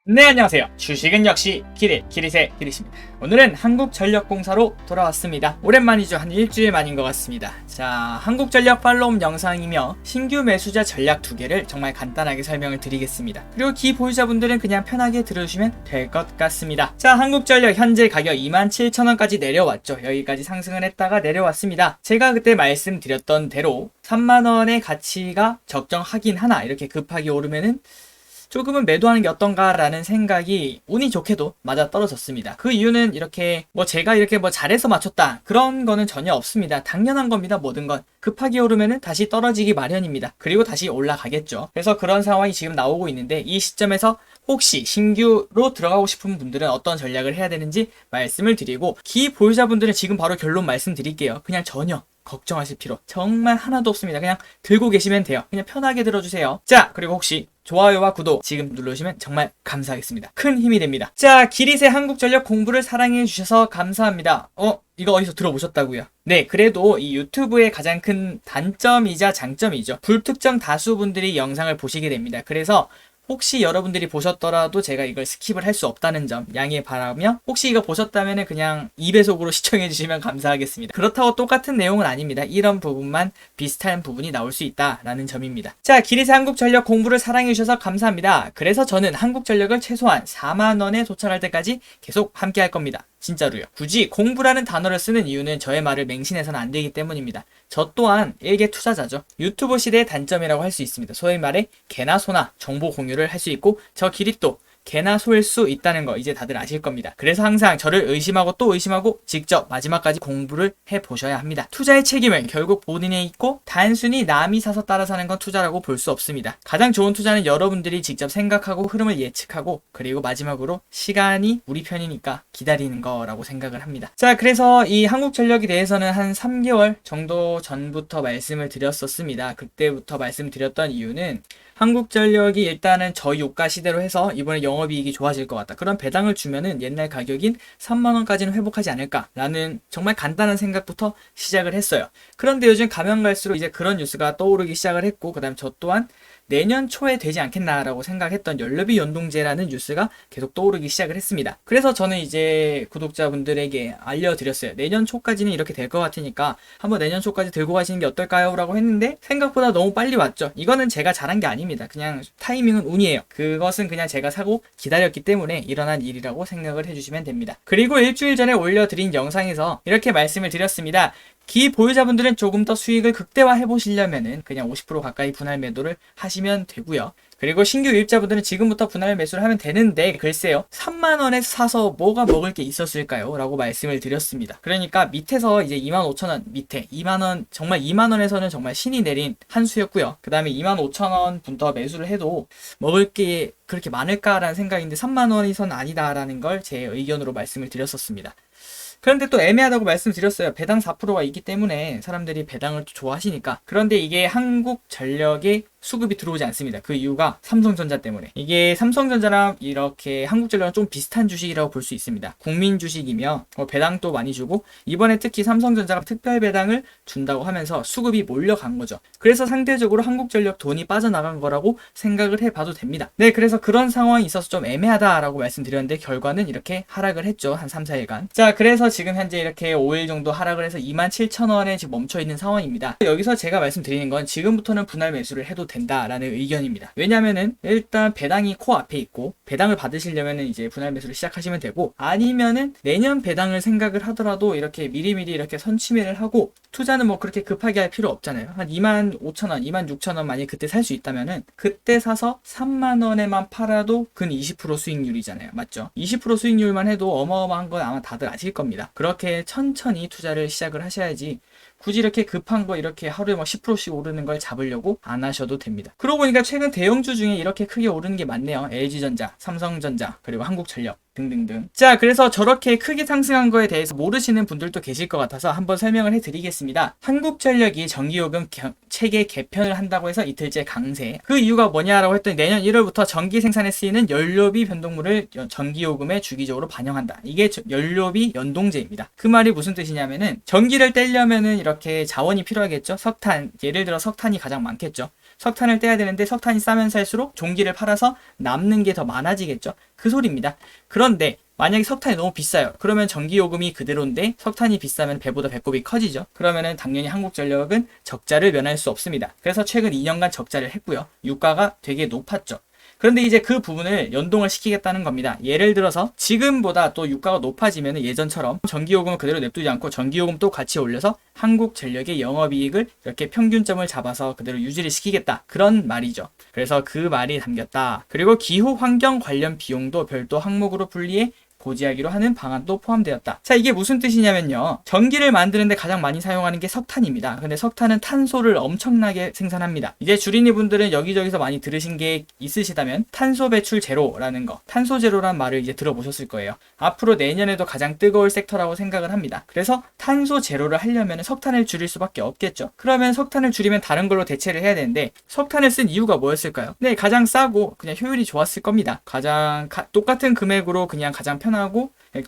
네, 안녕하세요. 주식은 역시 기릿의 기릿입니다. 오늘은 한국전력공사로 돌아왔습니다. 오랜만이죠. 한 일주일 만인 것 같습니다. 자, 한국전력 팔로움 영상이며 신규 매수자 전략 2개를 정말 간단하게 설명을 드리겠습니다. 그리고 기보유자분들은 그냥 편하게 들어주시면 될 것 같습니다. 자, 한국전력 현재 가격 27,000원까지 내려왔죠. 여기까지 상승을 했다가 내려왔습니다. 제가 그때 말씀드렸던 대로 3만원의 가치가 적정하긴 하나 이렇게 급하게 오르면은 조금은 매도하는 게 어떤가라는 생각이 운이 좋게도 맞아 떨어졌습니다. 그 이유는 이렇게 제가 이렇게 잘해서 맞췄다 그런 거는 전혀 없습니다. 당연한 겁니다. 모든 건 급하게 오르면은 다시 떨어지기 마련입니다. 그리고 다시 올라가겠죠. 그래서 그런 상황이 지금 나오고 있는데 이 시점에서 혹시 신규로 들어가고 싶은 분들은 어떤 전략을 해야 되는지 말씀을 드리고 기보유자분들은 지금 바로 결론 말씀드릴게요. 그냥 전혀 걱정하실 필요 정말 하나도 없습니다. 그냥 들고 계시면 돼요. 그냥 편하게 들어주세요. 자, 그리고 혹시 좋아요와 구독 지금 누르시면 정말 감사하겠습니다. 큰 힘이 됩니다. 자, 기릿의 한국전력 공부를 사랑해 주셔서 감사합니다. 이거 어디서 들어보셨다고요? 네, 그래도 이 유튜브의 가장 큰 단점이자 장점이죠. 불특정 다수분들이 영상을 보시게 됩니다. 그래서 혹시 여러분들이 보셨더라도 제가 이걸 스킵을 할 수 없다는 점 양해 바라며, 혹시 이거 보셨다면 그냥 2배속으로 시청해 주시면 감사하겠습니다. 그렇다고 똑같은 내용은 아닙니다. 이런 부분만 비슷한 부분이 나올 수 있다라는 점입니다. 자, 기릿의 한국전력 공부를 사랑해 주셔서 감사합니다. 그래서 저는 한국전력을 최소한 4만원에 도착할 때까지 계속 함께 할 겁니다. 진짜로요. 굳이 공부라는 단어를 쓰는 이유는 저의 말을 맹신해서는 안 되기 때문입니다. 저 또한 일개 투자자죠. 유튜브 시대의 단점이라고 할 수 있습니다. 소위 말해 개나 소나 정보 공유를 할 수 있고, 저 기릿도 개나 소일 수 있다는 거 이제 다들 아실 겁니다. 그래서 항상 저를 의심하고 또 의심하고 직접 마지막까지 공부를 해보셔야 합니다. 투자의 책임은 결국 본인에 있고, 단순히 남이 사서 따라 사는 건 투자라고 볼 수 없습니다. 가장 좋은 투자는 여러분들이 직접 생각하고 흐름을 예측하고, 그리고 마지막으로 시간이 우리 편이니까 기다리는 거라고 생각을 합니다. 자, 그래서 이 한국전력에 대해서는 한 3개월 정도 전부터 말씀을 드렸었습니다. 그때부터 말씀드렸던 이유는 한국전력이 일단은 저유가 시대로 해서 이번에 영업이익이 좋아질 것 같다. 그런 배당을 주면은 옛날 가격인 3만원까지는 회복하지 않을까라는 정말 간단한 생각부터 시작을 했어요. 그런데 요즘 가면 갈수록 이제 그런 뉴스가 떠오르기 시작을 했고, 그 다음 저 또한 내년 초에 되지 않겠나라고 생각했던 연료비 연동제라는 뉴스가 계속 떠오르기 시작을 했습니다. 그래서 저는 이제 구독자분들에게 알려드렸어요. 내년 초까지는 이렇게 될 것 같으니까 한번 내년 초까지 들고 가시는 게 어떨까요? 라고 했는데 생각보다 너무 빨리 왔죠. 이거는 제가 잘한 게 아닙니다. 그냥 타이밍은 운이에요. 그것은 그냥 제가 사고 기다렸기 때문에 일어난 일이라고 생각을 해주시면 됩니다. 그리고 일주일 전에 올려드린 영상에서 이렇게 말씀을 드렸습니다. 기보유자분들은 조금 더 수익을 극대화해 보시려면은 그냥 50% 가까이 분할 매도를 하시면 되고요. 그리고 신규 유입자분들은 지금부터 분할 매수를 하면 되는데, 글쎄요, 3만원에 사서 뭐가 먹을 게 있었을까요? 라고 말씀을 드렸습니다. 그러니까 밑에서 이제 25,000원 밑에 2만원, 정말 2만원에서는 정말 신이 내린 한 수였고요. 그 다음에 25,000원부터 매수를 해도 먹을 게 그렇게 많을까라는 생각인데 3만원이선 아니다라는 걸 제 의견으로 말씀을 드렸었습니다. 그런데 또 애매하다고 말씀드렸어요. 배당 4%가 있기 때문에 사람들이 배당을 좋아하시니까. 그런데 이게 한국전력에 수급이 들어오지 않습니다. 그 이유가 삼성전자 때문에. 이게 삼성전자랑 이렇게 한국전력은 좀 비슷한 주식이라고 볼 수 있습니다. 국민 주식이며 배당도 많이 주고, 이번에 특히 삼성전자가 특별 배당을 준다고 하면서 수급이 몰려간 거죠. 그래서 상대적으로 한국전력 돈이 빠져나간 거라고 생각을 해봐도 됩니다. 네, 그래서 그런 상황이 있어서 좀 애매하다라고 말씀드렸는데 결과는 이렇게 하락을 했죠. 한 3, 4일간. 자, 그래서 지금 현재 이렇게 5일 정도 하락을 해서 27,000원에 지금 멈춰있는 상황입니다. 여기서 제가 말씀드리는 건 지금부터는 분할 매수를 해도 된다라는 의견입니다. 왜냐면은 일단 배당이 코앞에 있고, 배당을 받으시려면은 이제 분할 매수를 시작하시면 되고, 아니면은 내년 배당을 생각을 하더라도 이렇게 미리미리 이렇게 선취매를 하고, 투자는 그렇게 급하게 할 필요 없잖아요. 한 25,000원, 26,000원 만약에 그때 살 수 있다면은 그때 사서 3만원에만 팔아도 근 20% 수익률이잖아요. 맞죠? 20% 수익률만 해도 어마어마한 건 아마 다들 아실 겁니다. 그렇게 천천히 투자를 시작을 하셔야지 굳이 이렇게 급한 거 이렇게 하루에 10%씩 오르는 걸 잡으려고 안 하셔도 됩니다. 그러고 보니까 최근 대형주 중에 이렇게 크게 오르는 게 많네요. LG전자, 삼성전자, 그리고 한국전력 등등등. 자, 그래서 저렇게 크게 상승한 거에 대해서 모르시는 분들도 계실 것 같아서 한번 설명을 해드리겠습니다. 한국전력이 전기요금 체계 개편을 한다고 해서 이틀째 강세. 그 이유가 뭐냐라고 했더니 내년 1월부터 전기 생산에 쓰이는 연료비 변동물을 전기요금에 주기적으로 반영한다. 이게 연료비 연동제입니다. 그 말이 무슨 뜻이냐면은 전기를 떼려면은 이렇게 자원이 필요하겠죠. 석탄, 예를 들어 석탄이 가장 많겠죠. 석탄을 떼야 되는데 석탄이 싸면 살수록 종기를 팔아서 남는 게 더 많아지겠죠. 그 소리입니다. 그런데 만약에 석탄이 너무 비싸요. 그러면 전기요금이 그대로인데 석탄이 비싸면 배보다 배꼽이 커지죠. 그러면은 당연히 한국전력은 적자를 면할 수 없습니다. 그래서 최근 2년간 적자를 했고요. 유가가 되게 높았죠. 그런데 이제 그 부분을 연동을 시키겠다는 겁니다. 예를 들어서 지금보다 또 유가가 높아지면 예전처럼 전기요금을 그대로 냅두지 않고 전기요금도 같이 올려서 한국전력의 영업이익을 이렇게 평균점을 잡아서 그대로 유지를 시키겠다. 그런 말이죠. 그래서 그 말이 담겼다. 그리고 기후 환경 관련 비용도 별도 항목으로 분리해 고지하기로 하는 방안도 포함되었다. 자, 이게 무슨 뜻이냐면요. 전기를 만드는데 가장 많이 사용하는 게 석탄입니다. 근데 석탄은 탄소를 엄청나게 생산합니다. 이제 주린이 분들은 여기저기서 많이 들으신 게 있으시다면 탄소 배출 제로라는 거, 탄소 제로란 말을 이제 들어보셨을 거예요. 앞으로 내년에도 가장 뜨거울 섹터라고 생각을 합니다. 그래서 탄소 제로를 하려면 석탄을 줄일 수밖에 없겠죠. 그러면 석탄을 줄이면 다른 걸로 대체를 해야 되는데 석탄을 쓴 이유가 뭐였을까요? 네, 가장 싸고 그냥 효율이 좋았을 겁니다. 가장 똑같은 금액으로 그냥 가장 편하고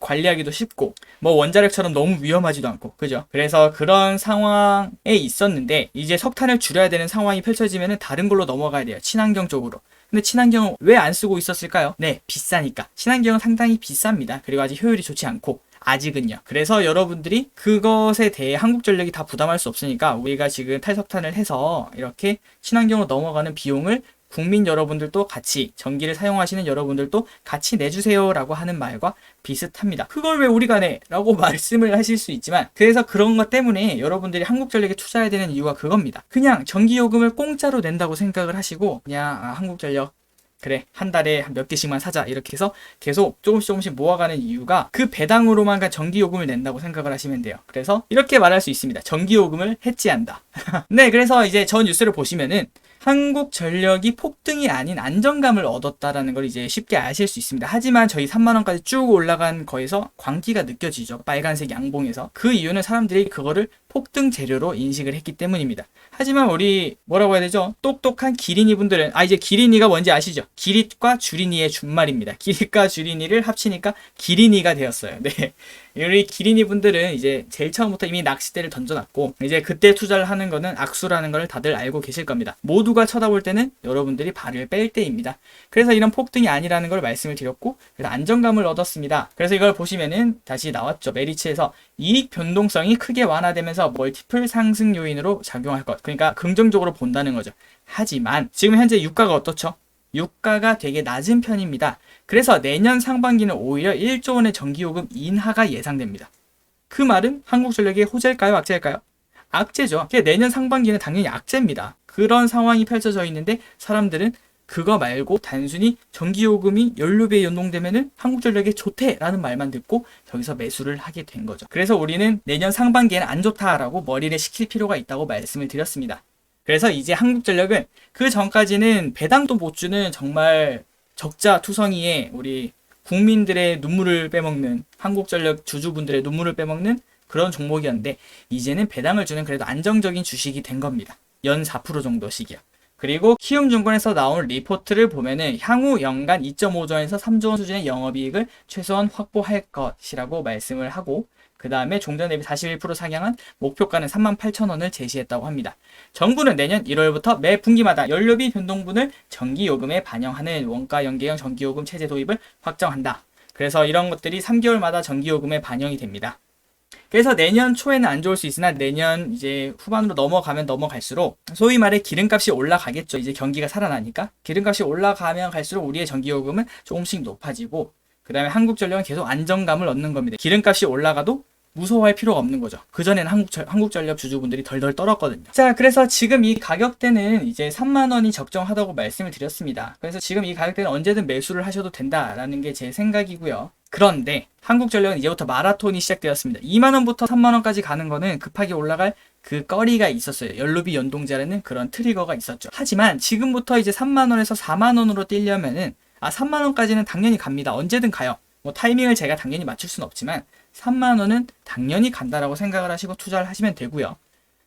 관리하기도 쉽고 뭐 원자력처럼 너무 위험하지도 않고, 그죠? 그래서 그런 상황에 있었는데 이제 석탄을 줄여야 되는 상황이 펼쳐지면 다른 걸로 넘어가야 돼요. 친환경 쪽으로. 근데 친환경은 왜 안 쓰고 있었을까요? 네, 비싸니까. 친환경은 상당히 비쌉니다. 그리고 아직 효율이 좋지 않고 아직은요. 그래서 여러분들이 그것에 대해 한국전력이 다 부담할 수 없으니까 우리가 지금 탈석탄을 해서 이렇게 친환경으로 넘어가는 비용을 국민 여러분들도 같이, 전기를 사용하시는 여러분들도 같이 내주세요 라고 하는 말과 비슷합니다. 그걸 왜 우리가 내? 라고 말씀을 하실 수 있지만, 그래서 그런 것 때문에 여러분들이 한국전력에 투자해야 되는 이유가 그겁니다. 그냥 전기요금을 공짜로 낸다고 생각을 하시고 그냥 한국전력 그래 한 달에 몇 개씩만 사자 이렇게 해서 계속 조금씩 모아가는 이유가 그 배당으로만 전기요금을 낸다고 생각을 하시면 돼요. 그래서 이렇게 말할 수 있습니다. 전기요금을 해지한다. 네, 그래서 이제 저 뉴스를 보시면은 한국전력이 폭등이 아닌 안정감을 얻었다라는 걸 이제 쉽게 아실 수 있습니다. 하지만 저희 3만원까지 쭉 올라간 거에서 광기가 느껴지죠. 빨간색 양봉에서. 그 이유는 사람들이 그거를 폭등 재료로 인식을 했기 때문입니다. 하지만 우리 뭐라고 해야 되죠? 똑똑한 기린이 분들은 이제 기린이가 뭔지 아시죠? 기릿과 주린이의 준말입니다. 기릿과 주린이를 합치니까 기린이가 되었어요. 네. 우리 기린이 분들은 이제 제일 처음부터 이미 낚싯대를 던져놨고 이제 그때 투자를 하는 거는 악수라는 걸 다들 알고 계실 겁니다. 모두가 쳐다볼 때는 여러분들이 발을 뺄 때입니다. 그래서 이런 폭등이 아니라는 걸 말씀을 드렸고, 그래서 안정감을 얻었습니다. 그래서 이걸 보시면은 다시 나왔죠. 메리츠에서 이익 변동성이 크게 완화되면서 멀티플 상승 요인으로 작용할 것. 그러니까 긍정적으로 본다는 거죠. 하지만 지금 현재 유가가 어떻죠? 유가가 되게 낮은 편입니다. 그래서 내년 상반기는 오히려 1조 원의 전기요금 인하가 예상됩니다. 그 말은 한국전력의 호재일까요? 악재일까요? 악재죠. 내년 상반기는 당연히 악재입니다. 그런 상황이 펼쳐져 있는데 사람들은 그거 말고 단순히 전기요금이 연료비에 연동되면은 한국전력에 좋대라는 말만 듣고 저기서 매수를 하게 된 거죠. 그래서 우리는 내년 상반기에는 안 좋다라고 머리를 식힐 필요가 있다고 말씀을 드렸습니다. 그래서 이제 한국전력은 그 전까지는 배당도 못 주는 정말 적자 투성이에 우리 국민들의 눈물을 빼먹는, 한국전력 주주분들의 눈물을 빼먹는 그런 종목이었는데 이제는 배당을 주는 그래도 안정적인 주식이 된 겁니다. 연 4% 정도씩이요. 그리고 키움증권에서 나온 리포트를 보면은 향후 연간 2.5조 원에서 3조 원 수준의 영업이익을 최소한 확보할 것이라고 말씀을 하고, 그 다음에 종전 대비 41% 상향한 목표가는 38,000원을 제시했다고 합니다. 정부는 내년 1월부터 매 분기마다 연료비 변동분을 전기요금에 반영하는 원가 연계형 전기요금 체제 도입을 확정한다. 그래서 이런 것들이 3개월마다 전기요금에 반영이 됩니다. 그래서 내년 초에는 안 좋을 수 있으나 내년 이제 후반으로 넘어가면 넘어갈수록 소위 말해 기름값이 올라가겠죠. 이제 경기가 살아나니까 기름값이 올라가면 갈수록 우리의 전기요금은 조금씩 높아지고, 그 다음에 한국전력은 계속 안정감을 얻는 겁니다. 기름값이 올라가도 무서워할 필요가 없는 거죠. 그전에는 한국전력 주주분들이 덜덜 떨었거든요. 자, 그래서 지금 이 가격대는 이제 3만원이 적정하다고 말씀을 드렸습니다. 그래서 지금 이 가격대는 언제든 매수를 하셔도 된다라는 게 제 생각이고요. 그런데 한국전력은 이제부터 마라톤이 시작되었습니다. 2만원부터 3만원까지 가는 거는 급하게 올라갈 그 거리가 있었어요. 연료비 연동제라는 그런 트리거가 있었죠. 하지만 지금부터 이제 3만원에서 4만원으로 뛰려면은 3만원까지는 당연히 갑니다. 언제든 가요. 뭐 타이밍을 제가 당연히 맞출 수는 없지만 3만원은 당연히 간다라고 생각을 하시고 투자를 하시면 되고요.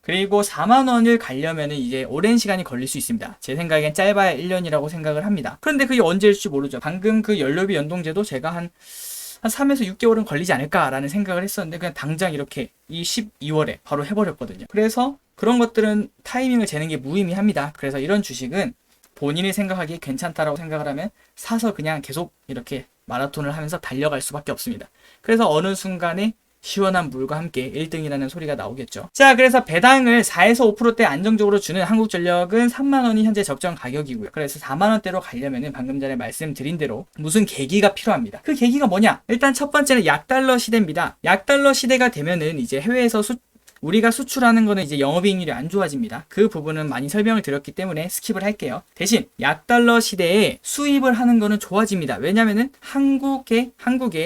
그리고 4만원을 가려면 이제 오랜 시간이 걸릴 수 있습니다. 제 생각엔 짧아야 1년이라고 생각을 합니다. 그런데 그게 언제일지 모르죠. 방금 그 연료비 연동제도 제가 한 3에서 6개월은 걸리지 않을까라는 생각을 했었는데 그냥 당장 이렇게 이 12월에 바로 해버렸거든요. 그래서 그런 것들은 타이밍을 재는 게 무의미합니다. 그래서 이런 주식은 본인이 생각하기에 괜찮다라고 생각을 하면 사서 그냥 계속 이렇게 마라톤을 하면서 달려갈 수밖에 없습니다. 그래서 어느 순간에 시원한 물과 함께 1등이라는 소리가 나오겠죠. 자, 그래서 배당을 4에서 5%대 안정적으로 주는 한국전력은 3만원이 현재 적정 가격이고요. 그래서 4만원대로 가려면은 방금 전에 말씀드린 대로 무슨 계기가 필요합니다. 그 계기가 뭐냐? 일단 첫 번째는 약달러 시대입니다. 약달러 시대가 되면은 이제 해외에서 우리가 수출하는 거는 이제 영업이익률이 안 좋아집니다. 그 부분은 많이 설명을 드렸기 때문에 스킵을 할게요. 대신 약달러 시대에 수입을 하는 거는 좋아집니다. 왜냐면은 한국의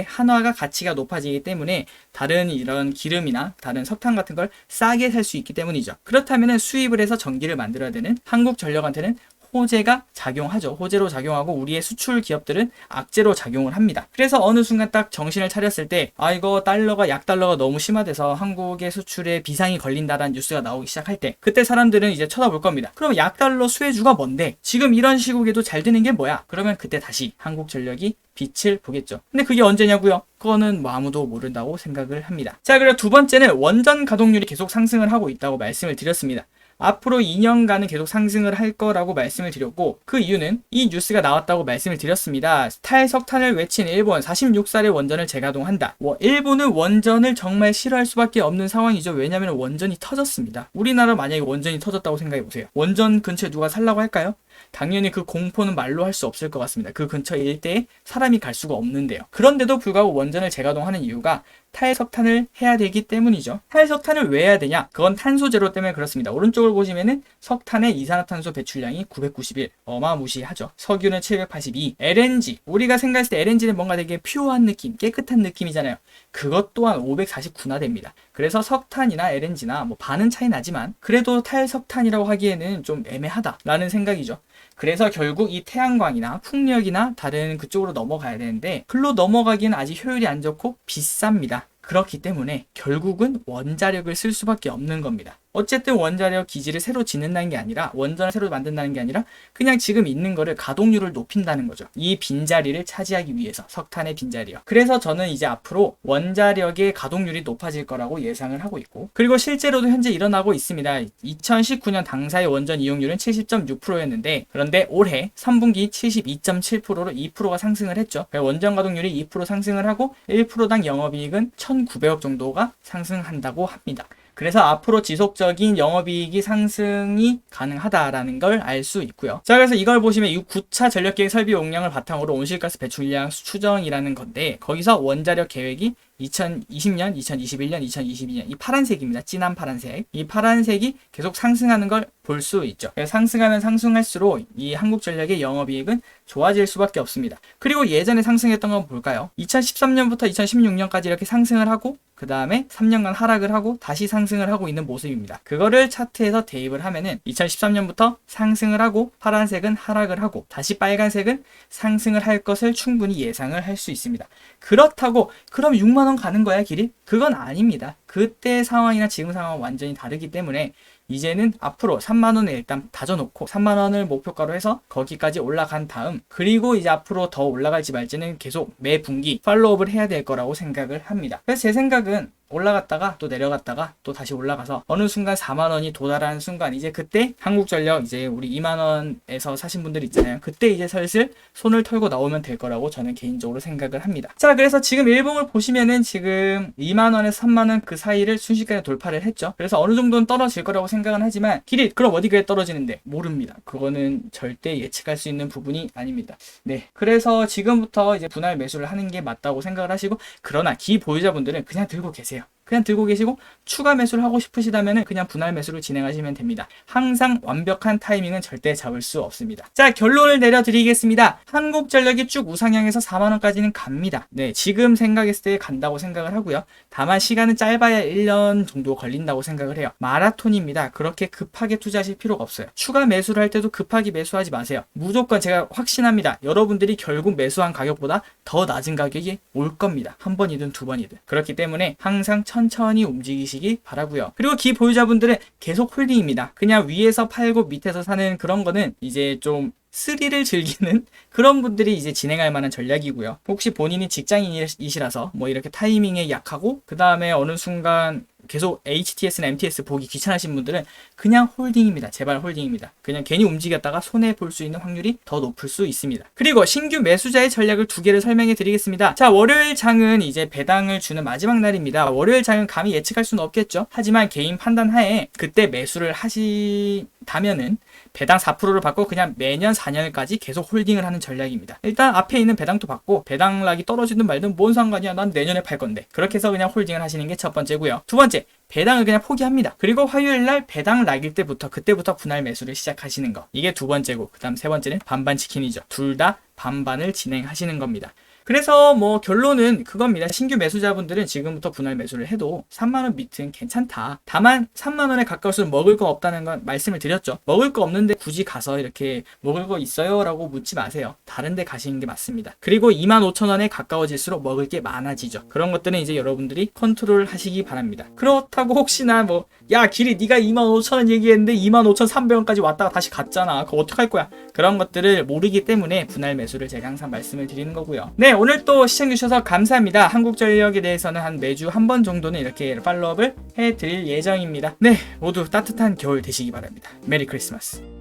한화가 가치가 높아지기 때문에 다른 이런 기름이나 다른 석탄 같은 걸 싸게 살 수 있기 때문이죠. 그렇다면은 수입을 해서 전기를 만들어야 되는 한국전력한테는 호재가 작용하죠. 호재로 작용하고 우리의 수출 기업들은 악재로 작용을 합니다. 그래서 어느 순간 딱 정신을 차렸을 때 이거 약달러가 너무 심화돼서 한국의 수출에 비상이 걸린다라는 뉴스가 나오기 시작할 때 그때 사람들은 이제 쳐다볼 겁니다. 그럼 약달러 수혜주가 뭔데? 지금 이런 시국에도 잘 되는 게 뭐야? 그러면 그때 다시 한국전력이 빛을 보겠죠. 근데 그게 언제냐고요? 그거는 아무도 모른다고 생각을 합니다. 자, 그리고 두 번째는 원전 가동률이 계속 상승을 하고 있다고 말씀을 드렸습니다. 앞으로 2년간은 계속 상승을 할 거라고 말씀을 드렸고, 그 이유는 이 뉴스가 나왔다고 말씀을 드렸습니다. 탈석탄을 외친 일본 46살의 원전을 재가동한다. 일본은 원전을 정말 싫어할 수밖에 없는 상황이죠. 왜냐하면 원전이 터졌습니다. 우리나라 만약에 원전이 터졌다고 생각해보세요. 원전 근처에 누가 살라고 할까요? 당연히 그 공포는 말로 할 수 없을 것 같습니다. 그 근처 일대에 사람이 갈 수가 없는데요. 그런데도 불구하고 원전을 재가동하는 이유가 탈석탄을 해야 되기 때문이죠. 탈석탄을 왜 해야 되냐? 그건 탄소 제로 때문에 그렇습니다. 오른쪽을 보시면은 석탄의 이산화탄소 배출량이 991, 어마무시하죠. 석유는 782, LNG, 우리가 생각했을 때 LNG는 뭔가 되게 퓨어한 느낌, 깨끗한 느낌이잖아요. 그것 또한 549나 됩니다. 그래서 석탄이나 LNG나 반은 차이 나지만 그래도 탈석탄이라고 하기에는 좀 애매하다라는 생각이죠. 그래서 결국 이 태양광이나 풍력이나 다른 그쪽으로 넘어가야 되는데 글로 넘어가기는 아직 효율이 안 좋고 비쌉니다. 그렇기 때문에 결국은 원자력을 쓸 수밖에 없는 겁니다. 어쨌든 원자력 기지를 새로 짓는다는 게 아니라 원전을 새로 만든다는 게 아니라 그냥 지금 있는 거를 가동률을 높인다는 거죠. 이 빈자리를 차지하기 위해서 석탄의 빈자리요. 그래서 저는 이제 앞으로 원자력의 가동률이 높아질 거라고 예상을 하고 있고 그리고 실제로도 현재 일어나고 있습니다. 2019년 당사의 원전 이용률은 70.6%였는데 그런데 올해 3분기 72.7%로 2%가 상승을 했죠. 원전 가동률이 2% 상승을 하고 1%당 영업이익은 1,900억 정도가 상승한다고 합니다. 그래서 앞으로 지속적인 영업이익이 상승이 가능하다라는 걸 알 수 있고요. 자, 그래서 이걸 보시면 이 9차 전력계획 설비 용량을 바탕으로 온실가스 배출량 추정이라는 건데 거기서 원자력 계획이 2020년, 2021년, 2022년 이 파란색입니다. 진한 파란색. 이 파란색이 계속 상승하는 걸 볼 수 있죠. 상승하면 상승할수록 이 한국전력의 영업이익은 좋아질 수밖에 없습니다. 그리고 예전에 상승했던 건 볼까요? 2013년부터 2016년까지 이렇게 상승을 하고 그 다음에 3년간 하락을 하고 다시 상승을 하고 있는 모습입니다. 그거를 차트에서 대입을 하면은 2013년부터 상승을 하고 파란색은 하락을 하고 다시 빨간색은 상승을 할 것을 충분히 예상을 할 수 있습니다. 그렇다고 그럼 6만원 가는 거야 길이? 그건 아닙니다. 그때 상황이나 지금 상황은 완전히 다르기 때문에 이제는 앞으로 3만원을 일단 다져놓고 3만원을 목표가로 해서 거기까지 올라간 다음 그리고 이제 앞으로 더 올라갈지 말지는 계속 매 분기 팔로우업을 해야 될 거라고 생각을 합니다. 그래서 제 생각은 올라갔다가 또 내려갔다가 또 다시 올라가서 어느 순간 4만원이 도달하는 순간 이제 그때 한국전력 이제 우리 2만원에서 사신 분들 있잖아요. 그때 이제 슬슬 손을 털고 나오면 될 거라고 저는 개인적으로 생각을 합니다. 자, 그래서 지금 일봉을 보시면은 지금 2만원에서 3만원 그 사이를 순식간에 돌파를 했죠. 그래서 어느 정도는 떨어질 거라고 생각은 하지만 길이 그럼 어디까지 떨어지는데 모릅니다. 그거는 절대 예측할 수 있는 부분이 아닙니다. 네, 그래서 지금부터 이제 분할 매수를 하는 게 맞다고 생각을 하시고 그러나 기보유자분들은 그냥 들고 계세요. 그냥 들고 계시고 추가 매수를 하고 싶으시다면 그냥 분할 매수를 진행하시면 됩니다. 항상 완벽한 타이밍은 절대 잡을 수 없습니다. 자, 결론을 내려드리겠습니다. 한국전력이 쭉 우상향해서 4만원까지는 갑니다. 네, 지금 생각했을 때 간다고 생각을 하고요. 다만 시간은 짧아야 1년 정도 걸린다고 생각을 해요. 마라톤입니다. 그렇게 급하게 투자하실 필요가 없어요. 추가 매수를 할 때도 급하게 매수하지 마세요. 무조건 제가 확신합니다. 여러분들이 결국 매수한 가격보다 더 낮은 가격이 올 겁니다. 한 번이든 두 번이든. 그렇기 때문에 항상 천천히 움직이시기 바라고요. 그리고 기보유자분들은 계속 홀딩입니다. 그냥 위에서 팔고 밑에서 사는 그런 거는 이제 좀 스릴을 즐기는 그런 분들이 이제 진행할 만한 전략이고요. 혹시 본인이 직장인이시라서 뭐 이렇게 타이밍에 약하고 그 다음에 어느 순간 계속 HTS나 MTS 보기 귀찮으신 분들은 그냥 홀딩입니다. 제발 홀딩입니다. 그냥 괜히 움직였다가 손해 볼 수 있는 확률이 더 높을 수 있습니다. 그리고 신규 매수자의 전략을 두 개를 설명해 드리겠습니다. 자, 월요일 장은 이제 배당을 주는 마지막 날입니다. 월요일 장은 감히 예측할 수는 없겠죠. 하지만 개인 판단 하에 그때 매수를 하시다면은 배당 4%를 받고 그냥 매년 4년까지 계속 홀딩을 하는 전략입니다. 일단 앞에 있는 배당도 받고 배당락이 떨어지든 말든 뭔 상관이야, 난 내년에 팔 건데. 그렇게 해서 그냥 홀딩을 하시는 게 첫 번째고요. 두 번째, 배당을 그냥 포기합니다. 그리고 화요일날 배당락일 때부터 그때부터 분할 매수를 시작하시는 거, 이게 두 번째고, 그 다음 세 번째는 반반 치킨이죠. 둘 다 반반을 진행하시는 겁니다. 그래서 뭐 결론은 그겁니다. 신규 매수자분들은 지금부터 분할 매수를 해도 3만원 밑은 괜찮다. 다만 3만원에 가까울수록 먹을 거 없다는 건 말씀을 드렸죠. 먹을 거 없는데 굳이 가서 이렇게 먹을 거 있어요? 라고 묻지 마세요. 다른 데 가시는 게 맞습니다. 그리고 25,000원에 가까워질수록 먹을 게 많아지죠. 그런 것들은 이제 여러분들이 컨트롤 하시기 바랍니다. 그렇다고 혹시나 뭐 야 길이 네가 25,000원 얘기했는데 25,300원까지 왔다가 다시 갔잖아. 그거 어떡할 거야? 그런 것들을 모르기 때문에 분할 매수를 제가 항상 말씀을 드리는 거고요. 네, 오늘 또 시청해주셔서 감사합니다. 한국전력에 대해서는 한 매주 한 번 정도는 이렇게 팔로우업을 해드릴 예정입니다. 네, 모두 따뜻한 겨울 되시기 바랍니다. 메리 크리스마스.